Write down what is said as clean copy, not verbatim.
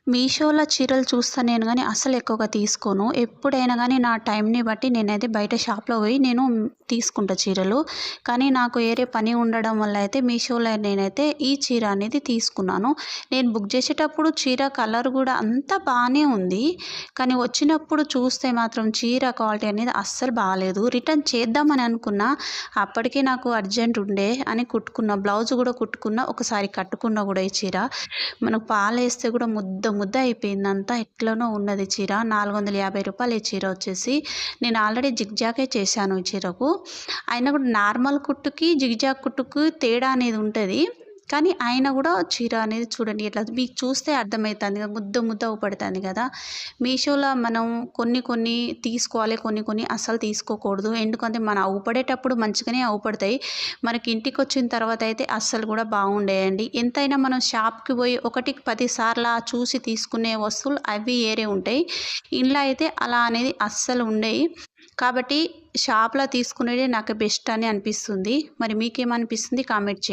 మీషోలో చీరలు చూస్తా నేను గానీ అస్సలు ఎక్కువగా తీసుకోను. ఎప్పుడైనా గానీ నా టైంని బట్టి నేనైతే బయట షాప్‌లో పోయి నేను తీసుకుంటా చీరలు. కానీ నాకు వేరే పని ఉండడం వల్ల అయితే మీషోలో నేనైతే ఈ చీర అనేది తీసుకున్నాను. నేను బుక్ చేసేటప్పుడు చీర కలర్ గూడా అంతా బానే ఉంది. కానీ వచ్చినప్పుడు చూస్తే మాత్రం చీర క్వాలిటీ అనేది అస్సలు బాలేదు. రిటర్న్ చేద్దామని అనుకున్నా. అప్పటికే నాకు అర్జెంట్ ఉండే అని కుట్టుకున్న. బ్లౌజ్ గూడా కుట్టుకున్న. ఒకసారి కట్టుకున్నా గూడా ఈ చీర. మనకు పాలేస్తే కూడా ముద్ద ముద్ద అయిపోయిందంతా ఎట్లనో ఉన్నది చీర. రూ. 450 ఈ చీర వచ్చేసి. నేను ఆల్రెడీ జిగ్‌జాగే చేశాను ఈ చీరకు. అయినా కూడా నార్మల్ కుట్టుకి, జిగ్‌జాగ్ కుట్టుకి తేడా అనేది ఉంటది. కానీ అయినా కూడా చీర అనేది చూడండి ఎట్లా మీకు చూస్తే అర్థమైతుంది కదా, ముద్ద ముద్ద అవుపడుతుంది కదా. మీషోలో మనం కొన్ని కొన్ని తీసుకోవాలి, కొన్ని కొన్ని అస్సలు తీసుకోకూడదు. ఎందుకంటే మనం అవుపడేటప్పుడు మంచిగానే అవుపడతాయి. మనకి ఇంటికి వచ్చిన తర్వాత అయితే అస్సలు కూడా బాగుండేయండి. ఎంతైనా మనం షాప్కి పోయి ఒకటికి 10 సార్లు చూసి తీసుకునే వస్తువులు అవి వేరే ఉంటాయి. ఇంట్లో అయితే అలా అనేది అస్సలు ఉండేవి. కాబట్టి షాప్లో తీసుకునేది నాకు బెస్ట్ అని అనిపిస్తుంది. మరి మీకేమనిపిస్తుంది కామెంట్ చేయండి.